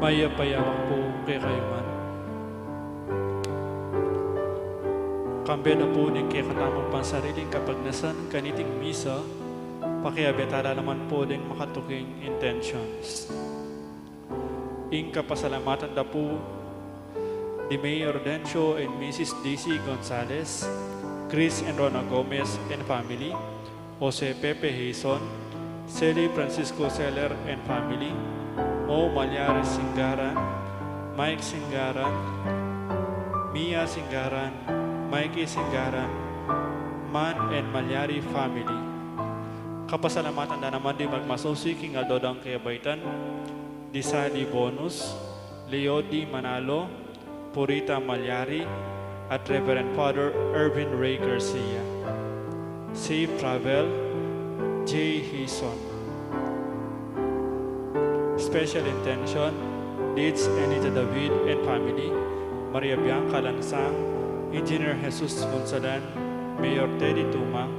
Maya-payawan po kay kayo man. Kambe na po din kay katamang pansariling kapag nasan kaniting misa, pakiabetara naman po din makatuking intentions. Kapasalamatan na po di Mayor Dencio and Mrs. Daisy Gonzalez, Chris and Rona Gomez and family, Jose Pepe Hason, Celi Francisco Seller and family, Mo Malyares Singaran, Mike Singaran, Mia Singaran, Mikey Singaran, Man and Malyari family. Kapasalamatan na naman di magmasusi king Aldodang Kayabaitan, Disali Bonus, Leo D. Manalo, Purita Malyari, at Reverend Father Irvin Ray Garcia. Safe Travel, J. Hison. Special intention, Leeds Anita David and family, Maria Bianca Lansang, Engineer Jesus Gonzalan, Mayor Teddy Tumang,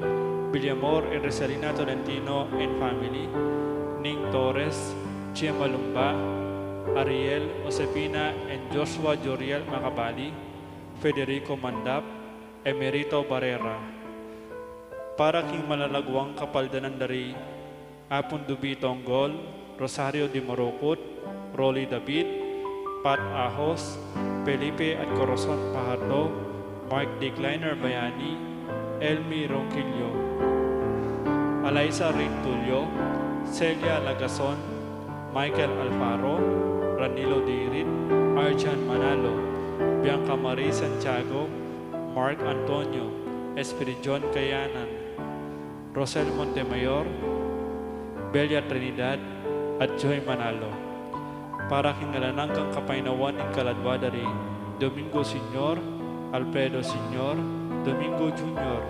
Villamor and Rosalina Tolentino and family, Ning Torres, Chia Malumba, Ariel Josefina and Joshua Joriel Macabali, Federico Mandap, Emerito Barrera. Para king malalagwang kapaldanan dari, Apon Dubi Tonggol, Rosario Di Morocot, Rolly David, Pat Ahos, Felipe at Corazon Pajardo, Mark Decliner Bayani, Elmi Ronquillo, Alaysa Rintulio, Celia Lagason, Michael Alfaro, Ranilo Dirit, Arjan Manalo, Bianca Marie Santiago, Mark Antonio, Espirijon Kayanan, Rosel Montemayor, Belia Trinidad, at Joy Manalo. Para kingalanang kang kapainawan ng kaladwadari, Domingo Senior, Alfredo Senior, Domingo Junior,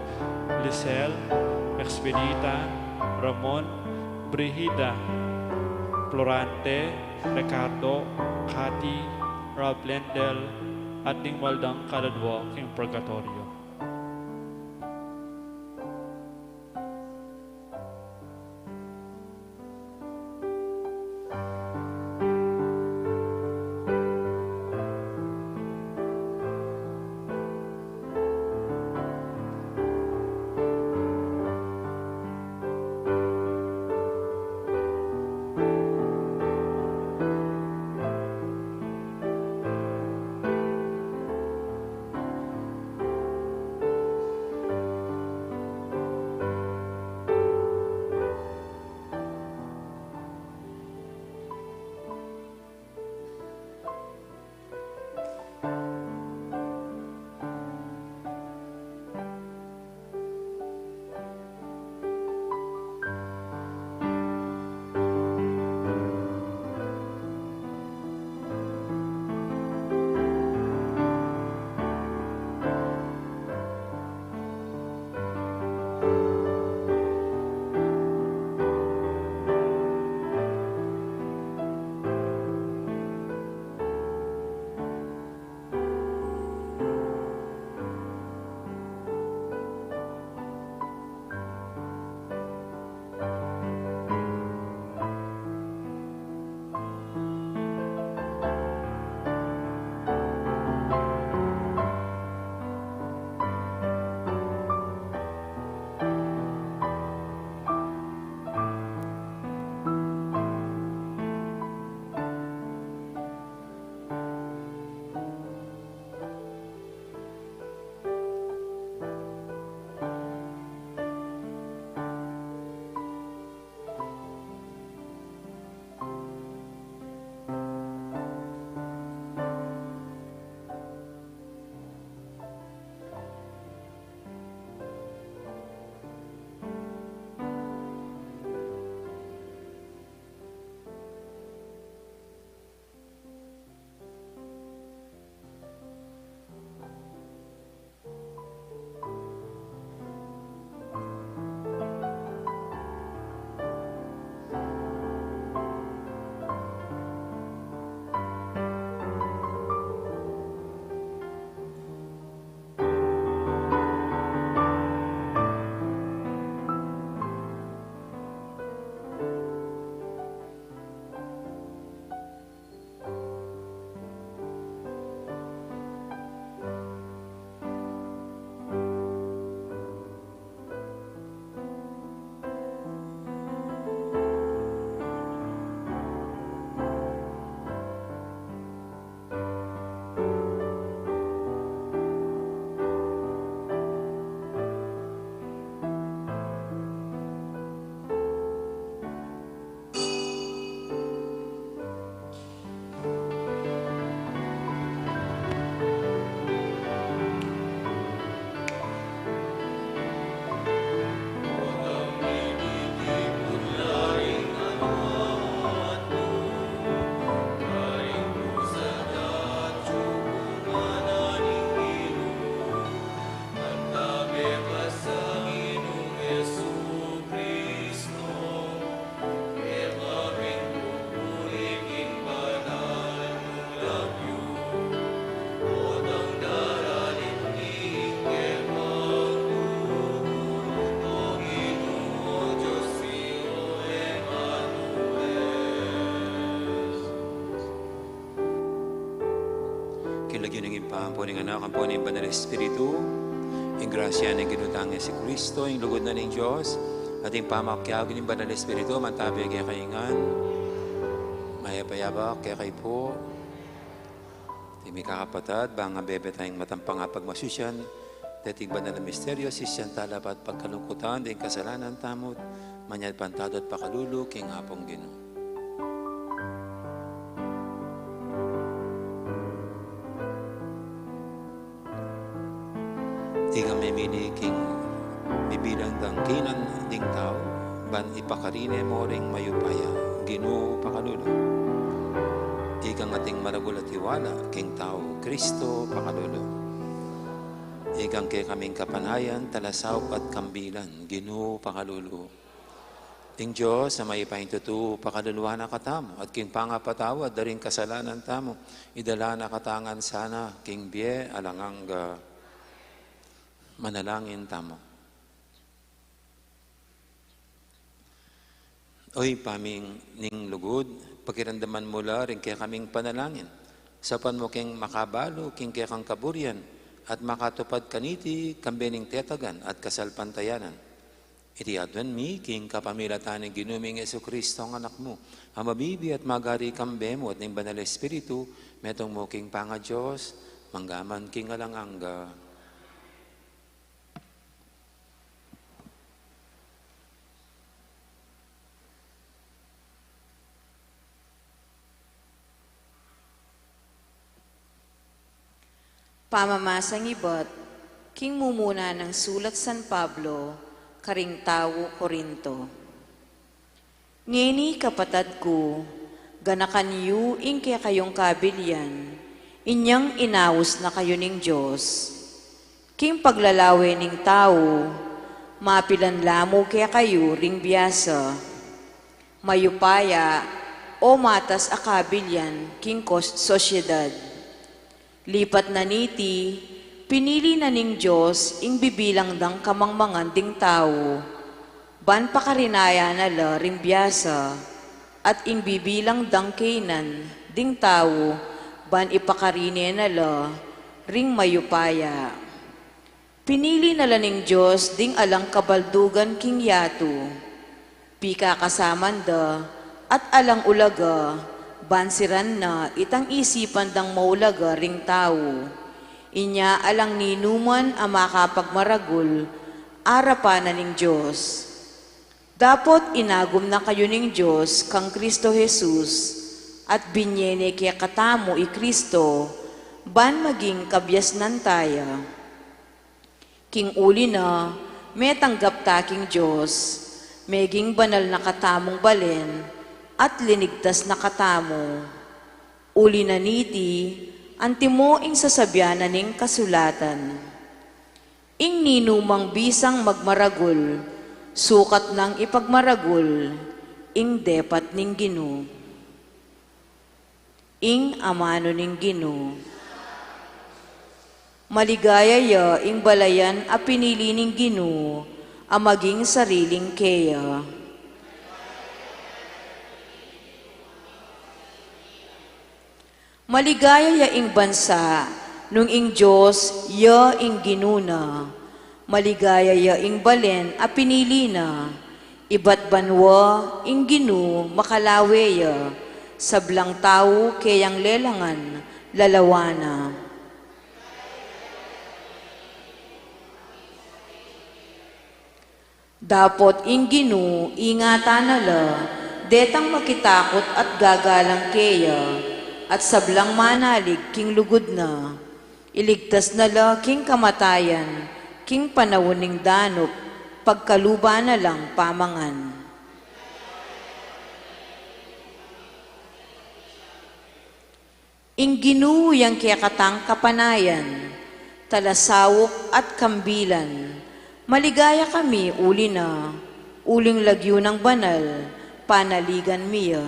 Lisel, Expedita, Ramon, Brigida, Florante, Ricardo, Cathy, Rob Lendel, at Ding Waldang Kaladwa king Purgatorio. yun ang impang po ng anak, ang po ng Banal Espiritu, ang grasya ng ginutangin si Kristo, ang lugod na ng Diyos, at ang pamakyagin ng Banal Espiritu, mantabi kaya kaingan, mayapayabak kaya kay po, may kakapatad, banga bebe tayong matampang pagmasusyan, dating banal na misteryo, sisyan talapat pagkalungkutan, din kasalanan tamot, manyad pantado at pakalulu, king hapong Ginoo. Igang may mini king bibilang dang kinan ding tao, ban ipakarine mo ring mayupaya, Ginoo pakalulu. Igang ating maragul at hiwala, king tao, Kristo pakalulu. Igang kay kaming kapanayan, talasaw at kambilan, Ginoo pakalulu. Ing Diyos sa may pahintutu, pakaluluwa na katamo, at king pangapatawad, daring kasalanan tamo, idala na katangan sana, king bie, alangang manalangin tamo. Oy, paming ning lugod, pakiramdaman mo la rin kaya kaming panalangin. Sapan mo king makabalo, king kaya kang kaburian, at makatupad kaniti, kambening tetagan at kasalpantayanan. Iti adwan mi, king kapamilatan ng ginuming Jesu-Kristo ang anak mo, ang mabibi at magari kambe mo at ng Banal Espiritu, metong mo king panga Diyos, manggaman king alanganga. Pamamasang ibat, king mumuna ng sulat San Pablo, karing tao Korinto. Ngeni kapatad ko, ganakan yu ing kaya kayong kabilyan, inyang inawas na kayo ning Diyos. King paglalawe ning tao, mapilan lamo kaya kayo ring biyasa. Mayupaya o matas akabilyan king sosyedad. Lipat na niti, pinili na ning Diyos ing bibilang dang kamangmangan ding tao, ban pakarinaya na la ring biyasa, at ing bibilang dang kainan ding tao, ban ipakarine na la ring mayupaya. Pinili na la ning Diyos ding alang kabaldugan king yato, pika kasamanda at alang ulaga, bansiran na itang isipan dang maulaga ring tao. Inya alang ninuman ang makapagmaragul, arapan na ning Diyos. Dapat inagom na kayo ning Diyos kang Kristo Jesus, at binyene kaya katamo i Kristo, ban maging kabyasnan taya. King uli na, may tanggap taking Diyos, meging banal na katamong balen, at linigtas na katamo. Uli na niti, antimo ing sasabyanan ning kasulatan. Ing ninumang bisang magmaragul, sukat ng ipagmaragul, ing depat ning Ginoo. Ing amano ning Ginoo. Maligaya ya ing balayan a pinili ning Ginoo, a maging sariling keya. Maligaya ya ing bansa, nung ing Diyos, ya ing ginuna. Maligaya ya ing balen, a pinili na. Iba't banwa, ing ginu, makalawe ya. Sablang tao, kayang lelangan, lalawana. Dapot ing ginu, ingatan na la, detang makitakot at gagalang keya, at sablang manalig king lugod na, iligtas na la king kamatayan, king panawuning danop, pagkaluba na lang pamangan. Ing ginuyang kaya katang kapanayan, talasawok at kambilan, maligaya kami uli na, uling lagyo ng banal, panaligan miya.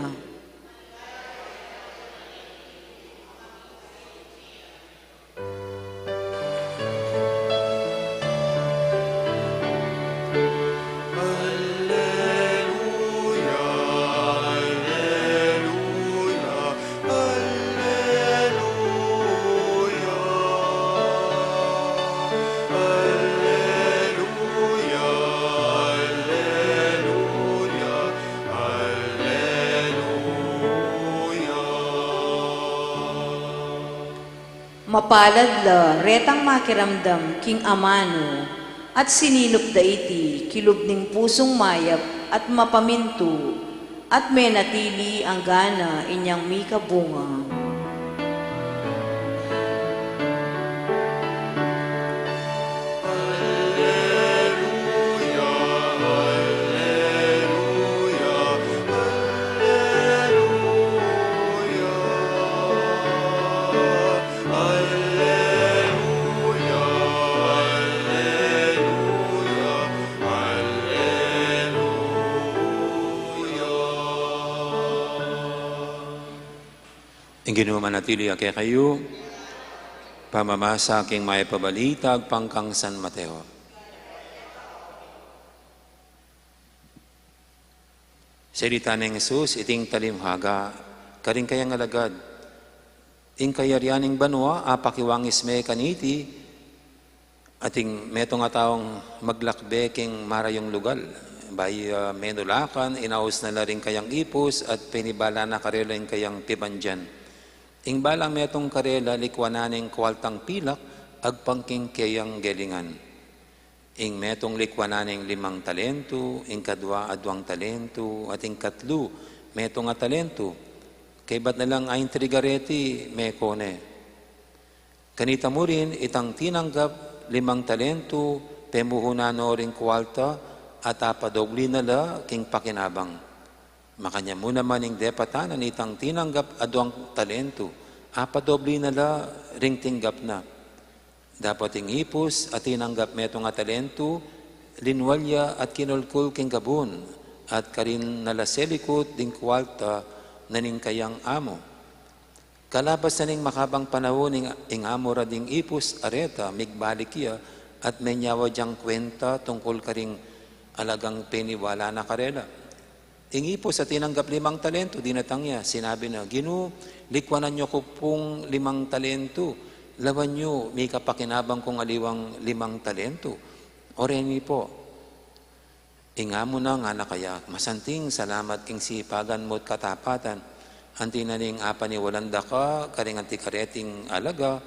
Mapalad la, retang makiramdam, king amano, at sinilop daiti, kilubning pusong mayap, at mapaminto, at menatili ang gana, inyang mikabunga. Ginoo manatili ake kayo, pamamasa king may pabalitag pangkang San Mateo. Salita ng Jesus, iting talimhaga, karing kayang alagad, ing kayaryaning banwa, apakiwangis me kaniti, ating meto nga taong maglakbe king marayong lugal, bay menulakan, inaus na rin kayang ipos, at pinibala na karela ing kayang pibanjan. Ing balang metong karela likwananing kwaltang pilak, agpangking kayang gelingan. Ing metong likwananing 5 talento, ing kadwa adwang talento, at ing katlo, metong nga talento. Kay ba't na lang ayin trigareti, mekone. Kanita mo rin, itang tinanggap 5 talento, pemuhunano rin kwalta, at apadogli nala king pakinabang. Makanya mo naman ing depatanan itang tinanggap adwang talento, apadobli nala ring tinggap na. Dapat ing ipos at tinanggap meto nga talento, linwalya at kinulkul king gabon, at karin nala selikot ding kwalta naning kayang amo. Kalabas na ning makabang panahon ing amo ra ding ipos areta, migbalik ya, at may nyawa diyang kwenta tungkol karing alagang peniwala na karela. Ingipo sa tinanggap 5 talento, dinatangya, sinabi na, Ginoo, likwanan nyo ko pong 5 talento, lawan nyo, may kapakinabang kong aliwang 5 talento. Oreni po, ingamo na nga na kaya, masanting salamat king sipagan mo't katapatan, anti na ning apaniwalanda ka, karing anti kareting alaga,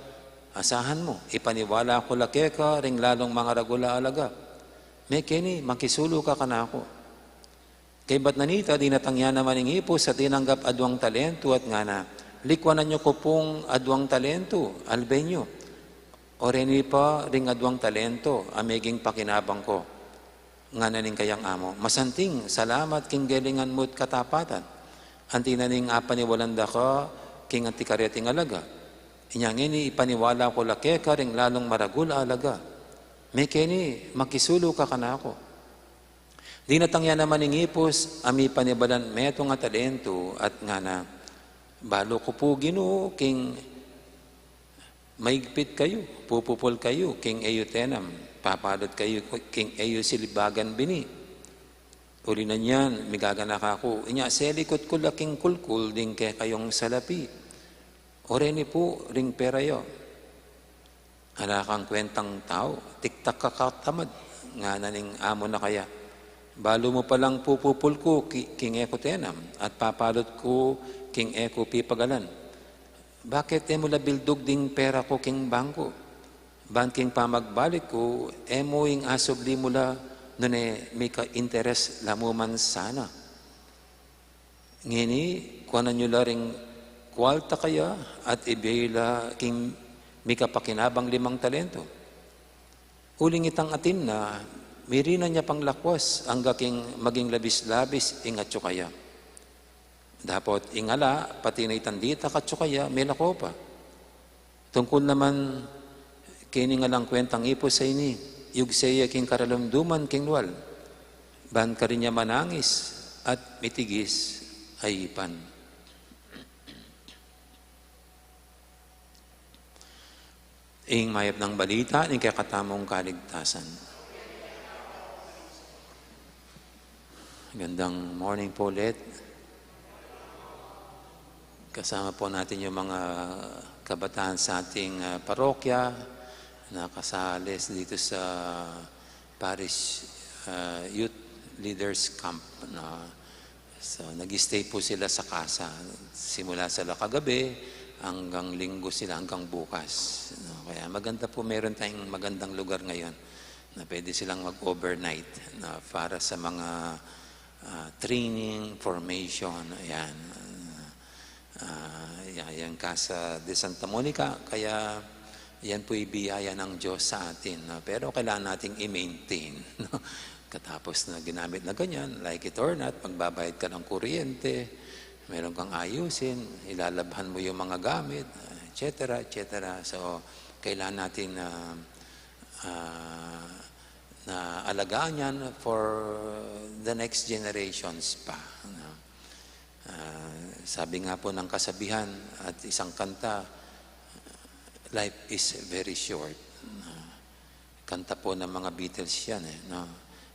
asahan mo, ipaniwala ko lake ka, ring lalong mga ragula alaga. May kini, makisulo ka na ako. Kay ba't nanita, dinatangya naman ng ipos sa tinanggap adwang talento at nga na, likwanan nyo ko pong adwang talento, albenyo. O reni pa ring adwang talento, amiging pakinabang ko. Nga na ning kayang amo. Masanting, salamat king gelingan mo't katapatan. Anti na ning apaniwalanda ka, king antikareting alaga. Inyang ini, ipaniwala ko lake ka, ring lalong maragul alaga. May kini, makisulo ka na ako. Di natangya naman ng ipos, ami panibalan meto nga talento at nga na, balo ko po Ginoo, king maigpit kayo, pupupol kayo, king eyo tenam, papalot kayo, king eyo silibagan bini. Uli na niyan, migaganak ako, inya selikot ko laking kulkul, ding kay kayong salapi. Oreni po, ring pera yo. Hala kang kwentang tao, tiktak kakatamad, nga naning amo na kaya. Balo mo palang pupupul ko, king eko tenam, at papalot ko, king eko pipagalan. Bakit mo labildog ding pera ko, king bangko? Banking pamagbalik ko, mo ing asobli mula, nune may ka-interes lamuman sana. Ngini, kuwanan nyo laring kwalta kaya, at ibela king may kapakinabang 5 talento. Uling itang atin na, mirina niya pang lakwas, hangga king maging labis-labis, ingatso kaya. Dapat ingala, pati na itandita katso kaya, may lako pa. Tungkol naman, kini nga lang kwentang ipos sa ini, yugseya king karalamduman king luwal. Ban ka rin niya manangis, at mitigis ay ipan. Ing mayap ng balita, ing kakatamong kaligtasan. Gandang morning po ulit. Kasama po natin yung mga kabataan sa ating parokya na kasales dito sa Parish Youth Leaders Camp. So, nag-stay po sila sa casa. Simula sa kagabi hanggang linggo sila, hanggang bukas. No? Kaya maganda po, meron tayong magandang lugar ngayon na pwede silang mag-overnight na para sa mga training, formation, ayan. Yan Casa de Santa Monica, kaya yan po ibiyaya ng Diyos sa atin. No? Pero kailangan nating i-maintain. No? Katapos na ginamit na ganyan, like it or not, magbabayad ka ng kuryente, meron kang ayusin, ilalabhan mo yung mga gamit, etc., etc. So, kailangan natin na alagaan yan for the next generations pa. No? Sabi nga po ng kasabihan at isang kanta, life is very short. Kanta po ng mga Beatles yan. No?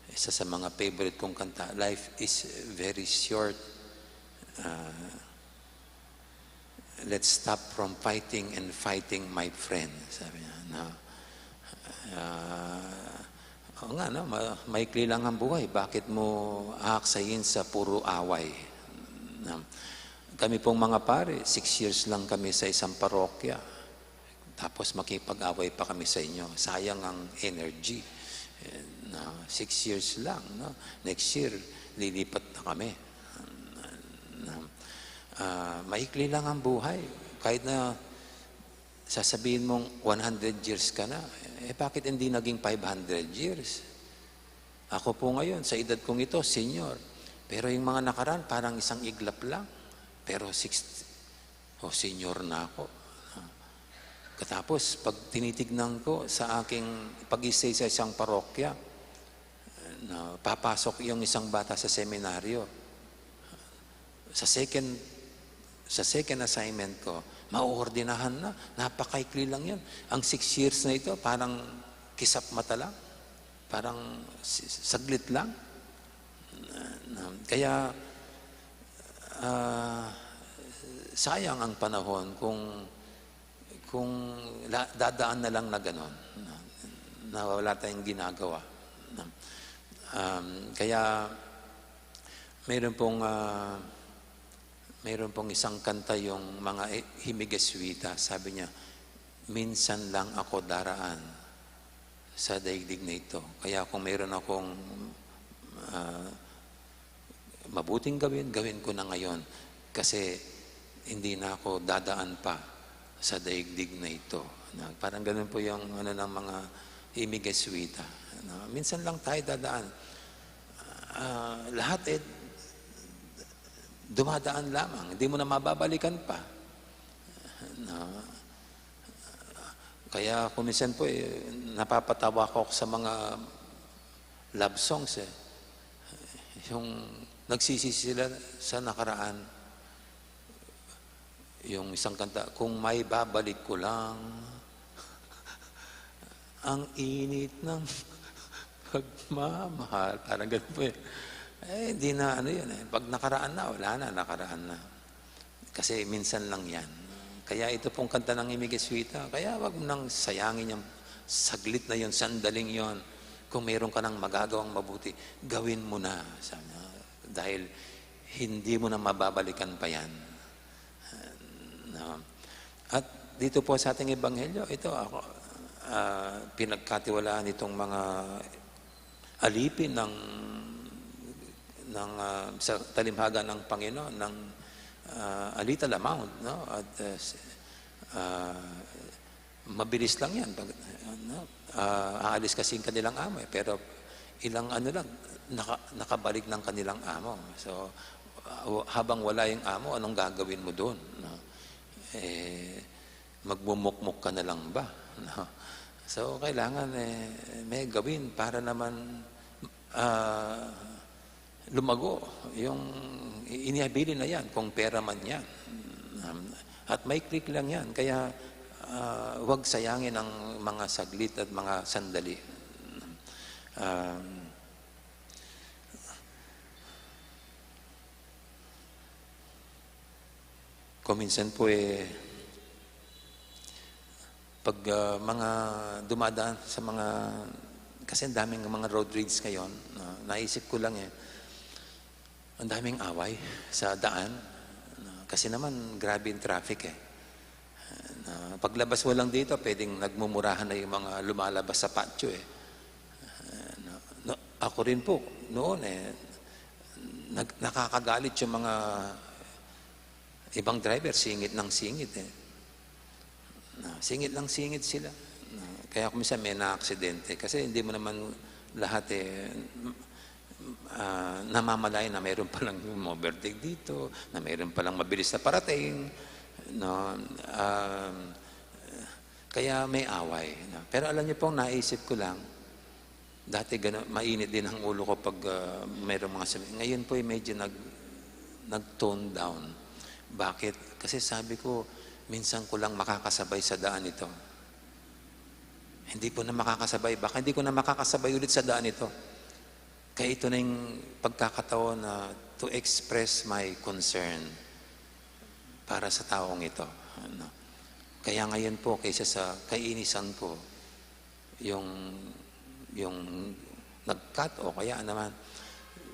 Isa sa mga favorite kong kanta, life is very short. Let's stop from fighting and fighting, my friend. Sabi niya. No? Oo nga, no? Maikli lang ang buhay. Bakit mo aaksayin sa puro away? No? Kami pong mga pare, 6 years lang kami sa isang parokya. Tapos makipag-away pa kami sa inyo. Sayang ang energy. 6 years lang. No? Next year, lilipat na kami. Maikli lang ang buhay. Kahit na sasabihin mong 100 years ka na, bakit hindi naging 500 years? Ako po ngayon, sa edad kong ito, senior. Pero yung mga nakaraan, parang isang iglap lang. Pero 60, senior na ako. Katapos, pag tinitignan ko sa aking pag-isay sa isang parokya, papasok yung isang bata sa seminaryo. Sa second assignment ko, mauordinahan na. Napakaikli lang yun. Ang 6 years na ito, parang kisap mata lang. Parang saglit lang. Kaya, sayang ang panahon kung dadaan na lang na gano'n, na wala tayong ginagawa. Kaya mayroon pong isang kanta yung mga Himigeswita. Sabi niya, minsan lang ako daraan sa daigdig na ito. Kaya kung mayroon akong mabuting gawin ko na ngayon. Kasi hindi na ako dadaan pa sa daigdig na ito. Parang ganun po yung ng mga Himigeswita. Minsan lang tayo dadaan. Lahat dumadaan lamang. Hindi mo na mababalikan pa. Kaya kung minsan po, napapatawa ko sa mga love songs. Yung nagsisisi sila sa nakaraan. Yung isang kanta, kung may babalik ko lang, ang init ng pagmamahal. Parang ganun po hindi na yun Pag nakaraan na, wala na, nakaraan na. Kasi minsan lang yan. Kaya ito pong kanta ng Himigeswita, kaya wag mo nang sayangin yung saglit na yun, sandaling yun. Kung meron ka nang magagawang mabuti, gawin mo na. Dahil hindi mo na mababalikan pa yan. At dito po sa ating Ebanghelyo, ito ako, pinagkatiwalaan itong mga alipin sa talimhagan ng Panginoon, ng Alitala Mount, no? At mabilis lang yan. Aalis kasi yung kanilang amo, pero ilang lang, nakabalik ng kanilang amo. So, habang wala yung amo, anong gagawin mo doon? No? Magmumukmuk ka na lang ba? No? So, kailangan may gawin para naman lumago. Yung iniabilin na yan, kung pera man yan. At may click lang yan. Kaya, huwag sayangin ang mga saglit at mga sandali. Kung minsan po pag mga dumadaan sa mga, kasi ang daming mga road rage ngayon, naisip ko lang ang daming away sa daan. Kasi naman, grabe yung traffic Paglabas mo lang dito, pwedeng nagmumurahan na yung mga lumalabas sa patio eh. Ako rin po, noon nakakagalit yung mga ibang driver, singit ng singit eh. Singit lang singit sila. Kaya kung minsan may na-aksidente, kasi hindi mo naman lahat namamalay na mayroon palang overtake dito, na mayroon palang mabilis na parating, no? Kaya may away. No? Pero alam niyo pong naisip ko lang, dati mainit din ang ulo ko pag mayroong mga sabi. Ngayon po medyo nag-tone down. Bakit? Kasi sabi ko, minsan ko lang makakasabay sa daan ito. Hindi po na makakasabay. Baka hindi ko na makakasabay ulit sa daan ito. Kaya ito na yung pagkakataon na to express my concern para sa taong ito. Ano? Kaya ngayon po, kaysa sa kainisan ko, yung nag-cut o kaya naman,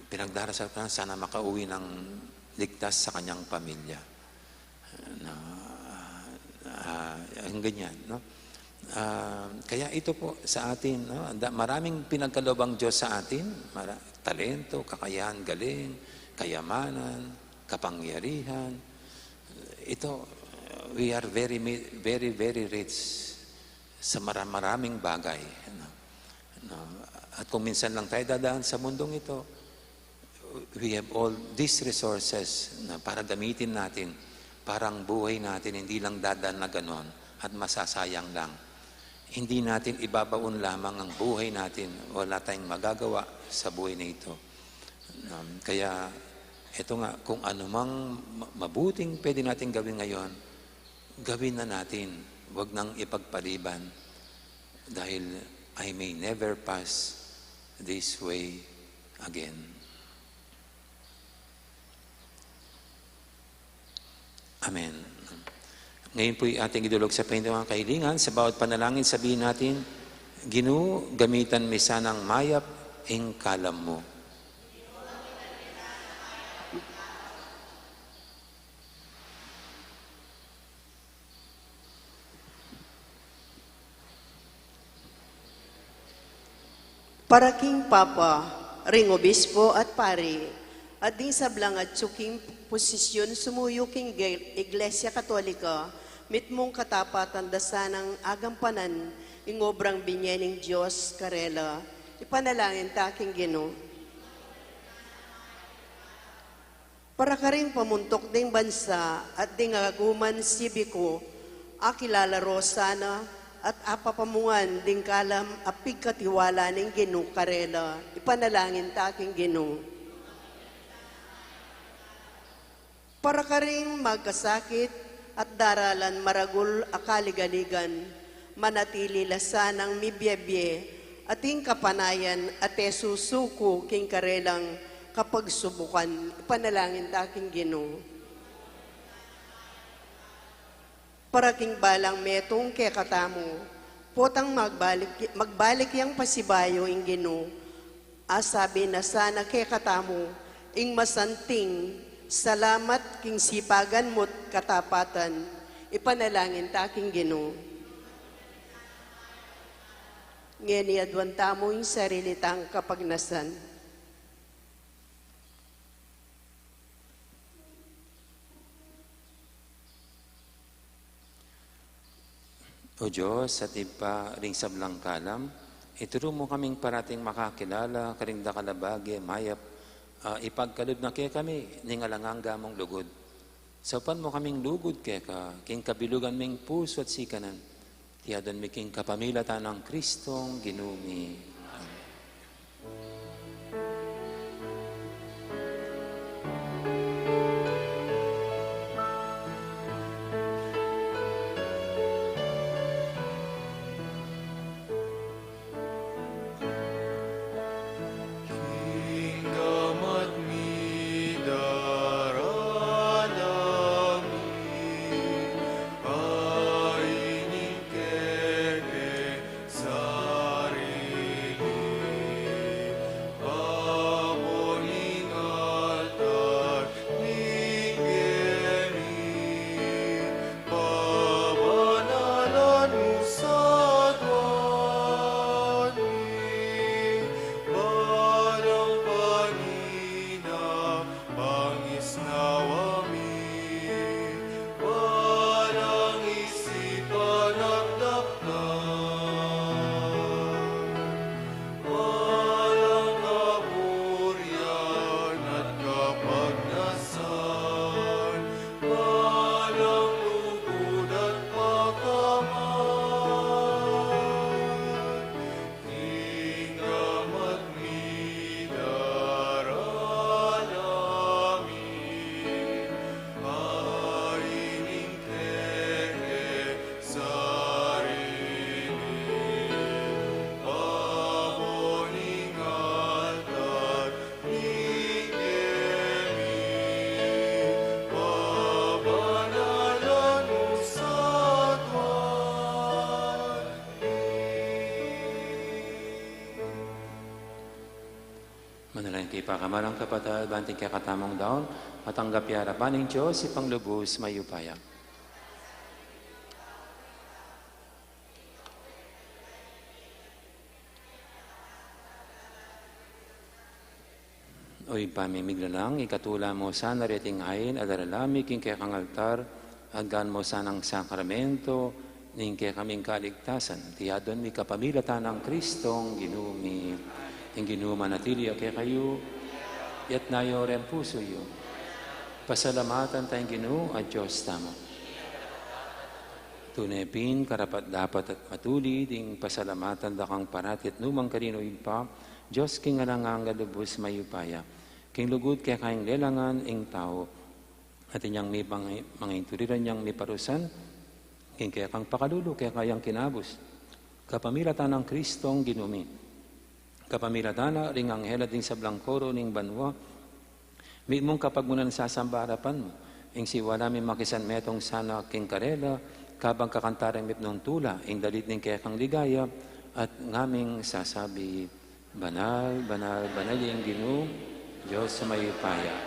pinagdarasal ko na sana makauwi ng ligtas sa kanyang pamilya. Ang ganyan, no? Kaya ito po sa atin, no? Maraming pinagkaloob ang Diyos sa atin, talento, kakayahan, galing, kayamanan, kapangyarihan. Ito, we are very, very, very rich sa maraming bagay. At kung minsan lang tayo dadaan sa mundong ito, we have all these resources na para gamitin natin, parang buhay natin hindi lang dadaan na ganon at masasayang lang. Hindi natin ibabaon lamang ang buhay natin, wala tayong magagawa sa buhay na ito. Kaya ito nga, kung anumang mabuting pwede natin gawin ngayon, gawin na natin, wag nang ipagpaliban, dahil I may never pass this way again. Amen. Ngayon po'y ating idulog sa Panginoong kahilingan. Sa bawat panalangin, sabihin natin, Ginoo, gamitan mi sanang mayap ing kalam mo. Para King Papa, ring obispo at pari, at din sablang at suking posisyon sumuyo king Iglesia Katolika, mitmong katapatan dasanang agampanan, ingobrang binyening Diyos karela, ipanalangin taking Ginoo. Para ka rin pamuntok ding bansa at ding agaguman sibiko, akilalaro sana at apapamungan ding kalam apig katiwala ng Ginoo karela, ipanalangin taking Ginoo. Para ka rin magkasakit at daralan maragul akaligaligan, manatili lasanang mibyebye, ating kapanayan at susuko king karelang kapag subukan, ipanalangin taking Ginoo. Para king balang metong kay katamo, potang magbalik yang pasibayo ing Ginoo, asabi na sana kay katamo, ing masanting, salamat king sipagan mo't katapatan, ipanalangin taking Ginoo. Ngayon iadwan tamo yung sarili tang kapagnasan. O Diyos, sa tipa ring sablang kalam, ituro mo kaming parating makakilala, karingda kalabage, mayap, ipagkalod na kaya kami, ningalangang gamong lugod. Saupan mo kaming lugod kaya ka, king kabilugan ming puso at sikanan, tiyadon mi king kapamilatan ng Kristong ginumi. Sorry. Manalangin kay pakamarang kapatid, banting kaya katamang daon, matanggap yarapan ng Diyos, ipanglubos mayupaya. Oy pamimigla lang, ikatula mo sa nariting ayin, adaralami, king kaya kang altar, aggan mo sa ng sakramento, ning kaya kaming kaligtasan. Tiyadon mi kapamilatan ng Kristong ginumi, ing ginuma natilya kaya kayo, yat nayo rin puso yo. Pasalamatan tayong ginu at Diyos tamo. Tunepin, karapat dapat at matuli, ding pasalamatan dakang paratit numang karino pa, Diyos king alangang galubos mayupaya. King lugod kaya kayang lelangan ing tao, at inyang may mga inturiran niyang may parusan, king kaya kang pakalulo, kaya kayang kinabos. Kapamilatan ng Kristong ginumi. Kapamilatan na ring anghela ding sa blangkoro ning banwa, may mong kapag munan sasamba harapan mo, ing siwala may makisan metong sana king karela, kabang kakantarang mipnong tula, ing dalit ning kaya kang ligaya, at ngaming sasabi, banal, banal, banal yung ginu, Diyos sa mayupaya.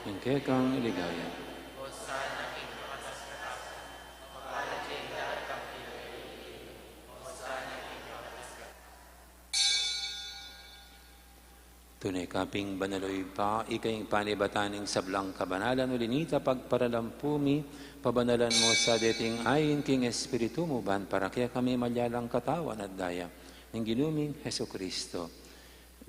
Ing kaya kang ligaya. Tunay kaping banaloy pa, ikayong panibataning sablang kabanalan ulinita pagparalampumi, pabanalan mo sa dating ayin king Espiritu mo ban para kaya kami malyalang katawan at daya ng ginuming Heso Kristo.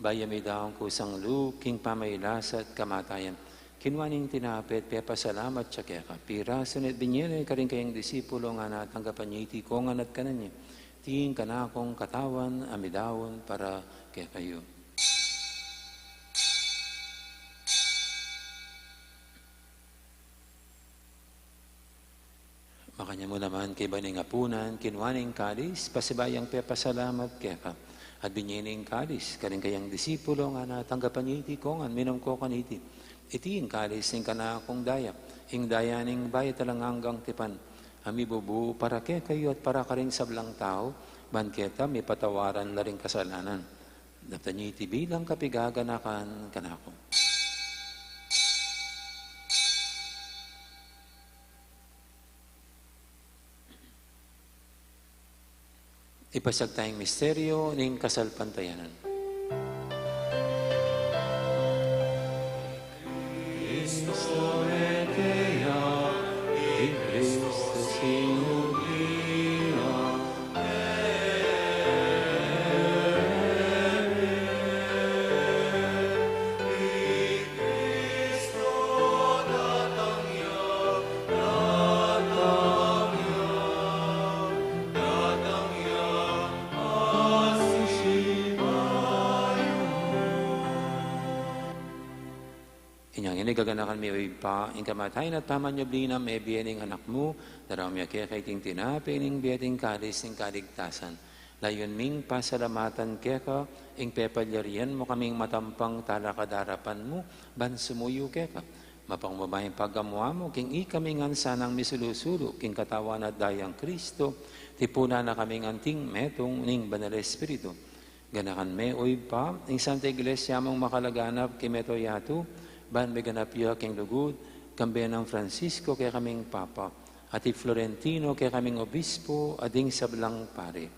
Bayami daong kusang king pamaylas at kamatayan. Kinwaning tinapit, pasalamat siya kaya ka. Pira, sunit binyere ka rin kayong disipulo nga natanggapan niya iti kongan at kananya. Tingin ka na akong katawan, amidawon para kaya kayo. Makanya mo naman kay baning apunan, kinwaning kalis, pasibayang pasalamat kaya ka. At binyining kalis, karing kayang disipulo nga natanggapan niya iti kongan, minom ko kaniti. Iti yung kalis, ning kana akong daya, ing daya ning bayat talang hanggang tipan. Ami bubu, para kaya kayo at para ka rin sablang tao, banketa, may patawaran na rin kasalanan. Dapta niya iti bilang kapigaganakan kanako. Ipasag tayong misteryo ng kasalpantayanan. Cristo etea, in Christo sinubia, inyang inigaganakan may pa, ing kamatayin at pamanyablina may biyaning anak mo, daraw miya kaya kay ting tinapi, ing biyating kalis, ing kaligtasan. Layon ming pasalamatan kaya ka, ing pepalyarian mo kaming matampang talakadarapan mo, ban sumuyo kaya ka. Mapang babayang paggamuha mo, king ikamingan sanang misulusuro, king katawan at dayang Kristo, tipuna na kaming anting metong ning banal Espiritu. Ganakan me oy pa, ing Santa Iglesia mong makalaganap, kimeto yato, ban may ganapya king lugod, kambe ng Francisco kaya kaming Papa, at Florentino kaya kaming Obispo, ading sablang pare.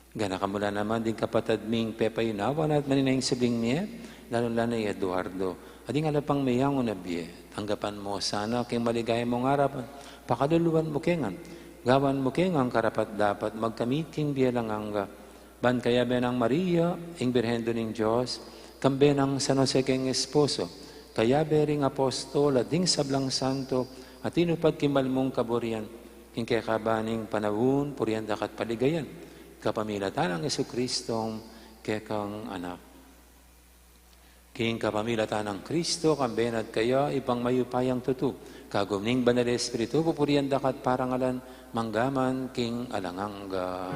Gana kamula naman din kapatad ming pepayunawan at maninayang sabing niya, lalo-lalo ni Eduardo, ading alapang mayang unabye, tanggapan mo sana king maligaya mong harapan, pakaluluan mo kengan, gawan mo kengang karapat dapat magkamit king biyalang angga, ban kaya benang Maria, ing Birhendo ning Diyos, kambe ng San Jose king Esposo, kaya bering apostol at ding sablang santo at inupad kimal mong kaburian, king kaya kabaning panawun, purianda kat paligayan, kapamilatan ang Jesucristong kaya kang anak. King kapamilatan ng Kristo, kambenad kaya ipang mayupayang tutu, kagumning banal Espiritu, pupurianda kat parangalan, manggaman king alangangga.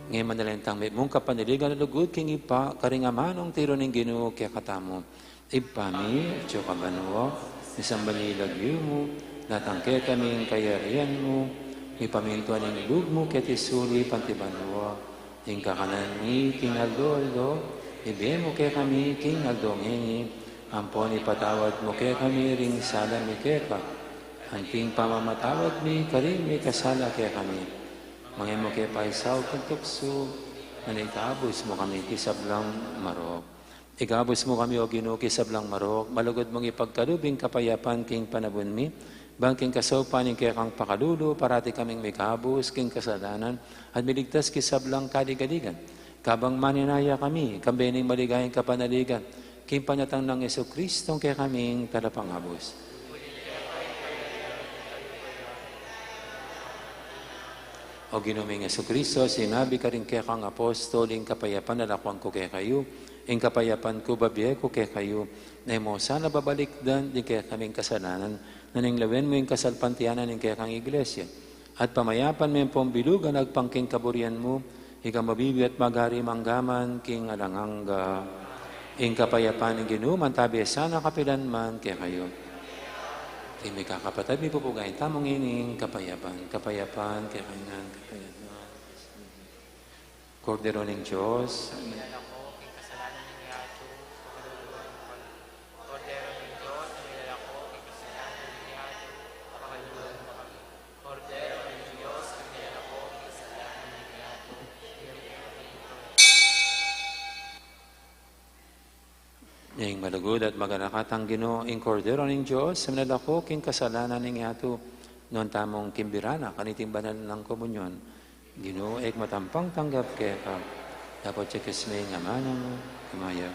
Ngayon manalentang may mong kapaniligan na lugod, king ipa, karingamanong tiro ng Ginoo kaya katamo. Ipami, at kabanwa, isang banilagyo mo, natangke kaming kayarian mo, ipamintuan ng lug mo, ketisuli, pantibanwa, ing kakanan ni King Aldoldo, ibe mo kaya kami, King Aldongengi, ampon ipatawad mo kaya kami, ring sala mi kaya ka, anting pamamatawad mi, karing mi kasala kaya kami, mga mo kaya paisaw kung tukso, manitabos mo kami, kisablang marok. Igabos mo kami o Ginoo kisablang marok, malugod mong ipagkalubing kapayapan king panabon mi, bangking kasopan ning kaya kang pakalulo, parati kaming may kabos, king kasalanan, at miligtas kisablang kaligaligan. Kabang maninaya kami, kambening maligayang kapanaligan, king panatang ng Jesucristo kaya kaming talapangabos. O Ginoong Jesucristo, sinabi ka rin kaya kang apostoling kapayapan na lakwang ko kaya kayo, ing kapayapan ko babiye ko kaya kayo, na mo sana babalikdan di kaya kaming kasalanan, naninglawen mo yung kasalpantianan ng kaya kang iglesia. At pamayapan mo yung pambilugan agpangking kaburian mo, ikaw mabibi at magari manggaman king alanganga, ing kapayapan ng ginuman tabi sana kapilan man kaya kayo. King may kakapatid, may pupugayin, tamong ining kapayapan, kapayapan, kaya kainan, kapayapan. Kordero ng Diyos, ing malugod at maganakatang Ginoo ing kordero ng Diyos, sa manalako king kasalanan ng yato, noon tamong kimbirana, kaniting banal ng komunyon, Ginoo, ek matampang tanggap kaya ka, dapat tsekis may nga manang kumaya.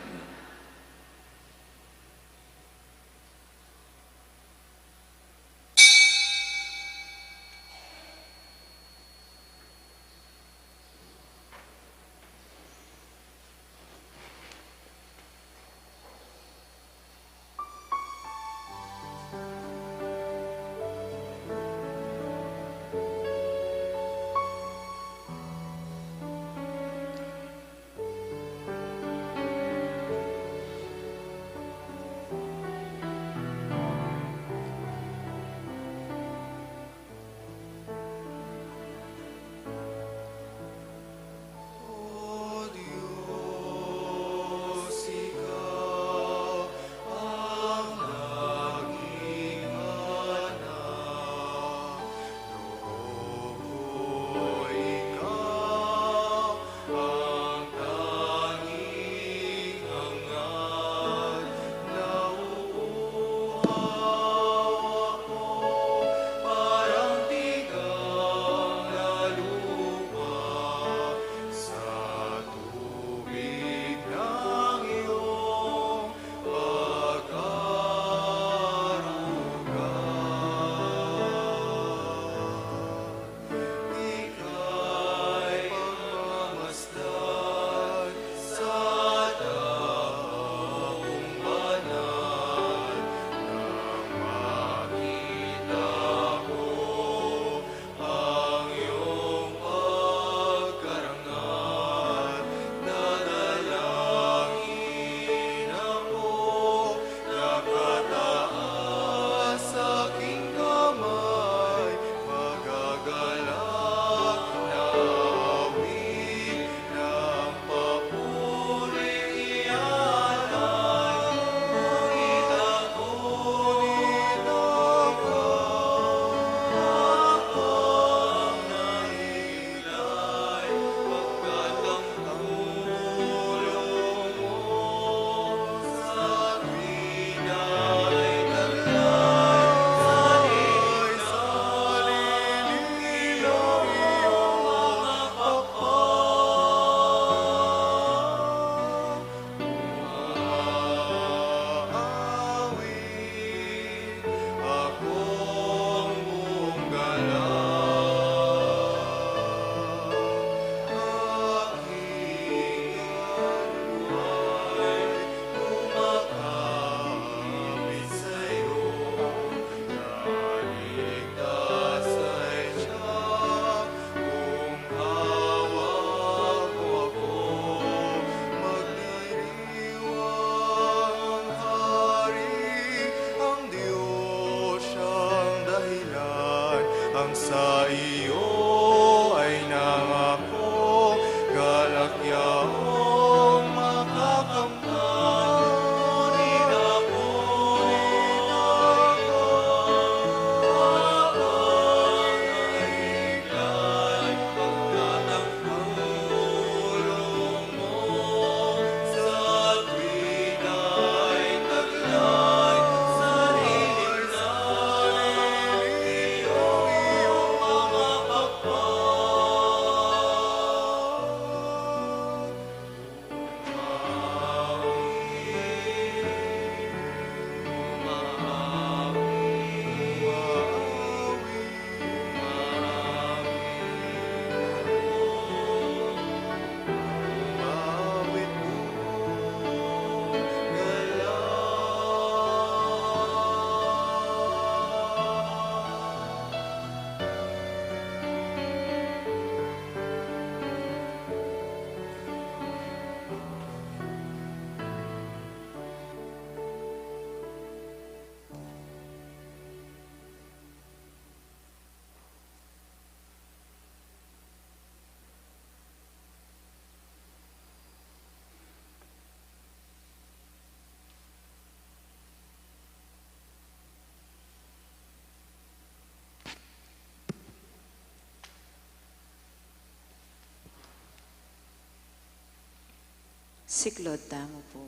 Siklod, tamo po.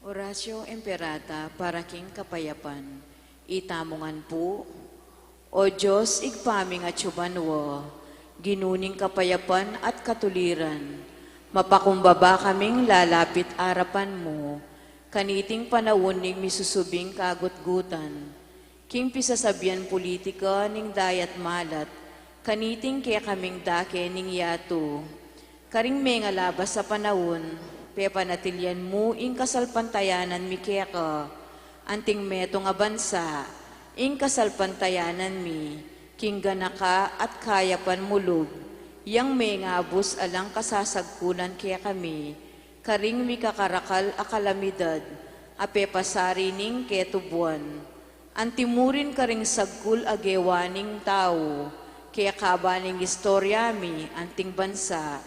Oratio Imperata para king kapayapan. Itamongan po, O Diyos, igpaming at subanwa, ginuning kapayapan at katuliran, mapakumbaba kaming lalapit arapan mo, kaniting panawon ning misusubing kagutgutan, king pisasabian politika ning dayat malat, kaniting kaya kaming dake ning yato, karing may nga labas sa panawon, pepanatilyan mo ing kasalpantayanan mi kaya ka, anting meto nga bansa, ing kasalpantayanan mi, king ganaka at kayapan mulog, yang may ngabos alang kasasagkunan kaya kami, karing mi kakarakal akalamidad, ape pasari ning ketubuan, antimurin karing sagkul agewaning tao, kaya kabaning istorya mi, anting bansa,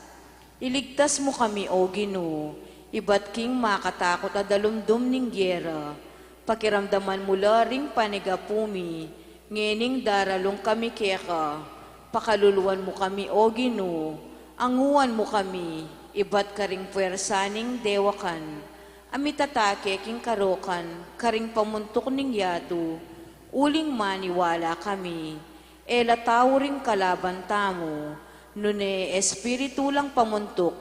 iligtas mo kami o Ginoo, iba't king makatakot adalumdum ning gyera, pakiramdaman mula ring panigapumi, ngening daralong kami keka, pakaluluan mo kami o Ginoo, anguan mo kami, iba't karing puwersaning dewakan, amitatake king karokan, karing pamuntok ning yato, uling maniwala kami, ela tao ring kalaban tamo, nune espiritu lang pamuntok,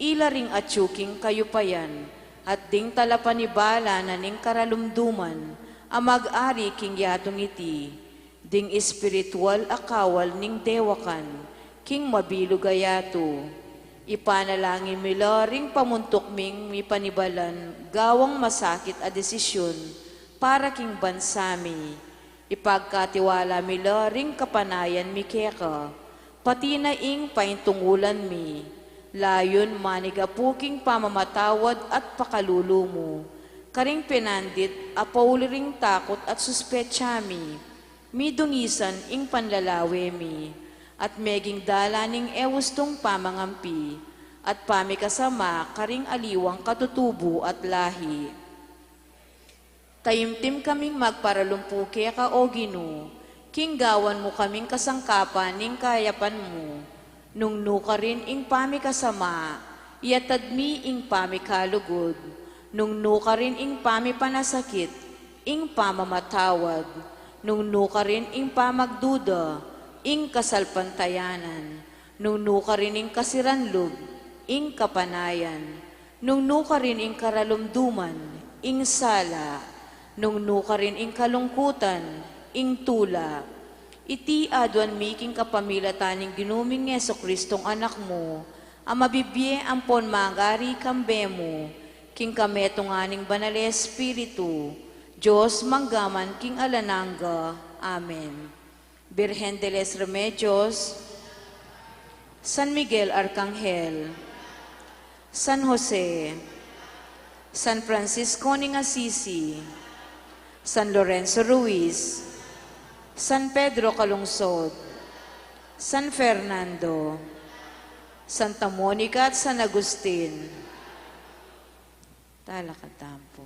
ila ring atsuking kayo pa yan, at ding talapanibala na ning karalumduman, amag-ari king yatong iti, ding espiritual akawal ning dewakan, king mabilugayato, ipanalangin mila ring pamuntok ming mi panibalan, gawang masakit a desisyon, para king bansami, ipagkatiwala mila ring kapanayan mi keka, pati na ing paintungulan mi, layon manigapuking pamamatawad at pakalulumo, karing pinandit apauli ring takot at suspetsami, midungisan ing panlalawe mi, at meging dalaning ewustong pamangampi, at pamikasama karing aliwang katutubo at lahi. Tayimtim kaming magparalumpuke ka o Ginoo, kinggawan mo kaming kasangkapan ning kayapan mo, nung nuka rin ing pamikasama, iatadmi ing pamikalugod, nung nuka rin ing pamipanasakit, ing pamamatawad, nung nuka rin ing pamagduda, ing kasalpantayanan, nung nuka rin ing kasiranlog, ing kapanayan, nung nuka rin ing karalumduman, ing sala, nung nuka rin ing kalungkutan, ing tula, iti adwan miking kapamilataning ginuming Yeso Kristong anak mo, ang mabibye ampon magari kambe mo, king kameto nganing banal Espiritu, Diyos manggaman king alananga. Amen. Birhen de les Remedios, San Miguel Arcangel, San Jose, San Francisco ning Assisi, San Lorenzo Ruiz, San Pedro Calungsod, San Fernando, Santa Monica at San Agustin. Talakatampo.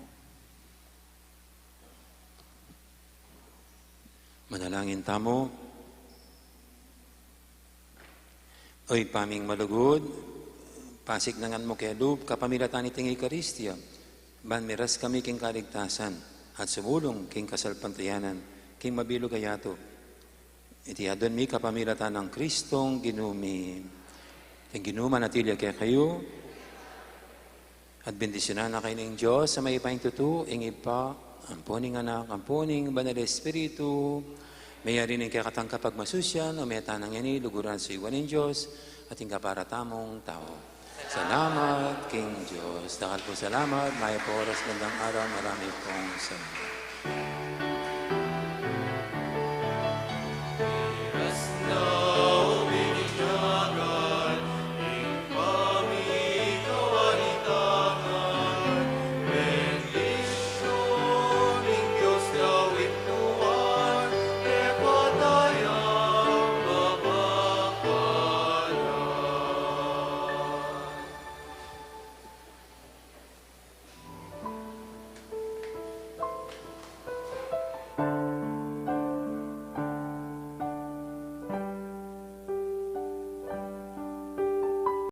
Manalangin tamo. Oy paming malugod, pasik nangan mo kaya loob, kapamilatan iting Eucharistia, ban miras kami king kaligtasan, at sumulong king kasalpantayanan, king mabilog ayato. Iti adon mi kapamilatan ng Kristong ginumi. King ginuman natilya kaya kayo, at bendisyonan na kayo ng Diyos sa may ipaing tutu, ing ipa, amponing anak, amponing banal Espiritu, mayari ng kaya katang kapag masusyan, o may tanang yan luguran sa iwan ng Diyos, at ing kaparatamong tao. Salamat, King Diyos. Dakal po salamat, may po oras, gandang araw, marami pong salamat.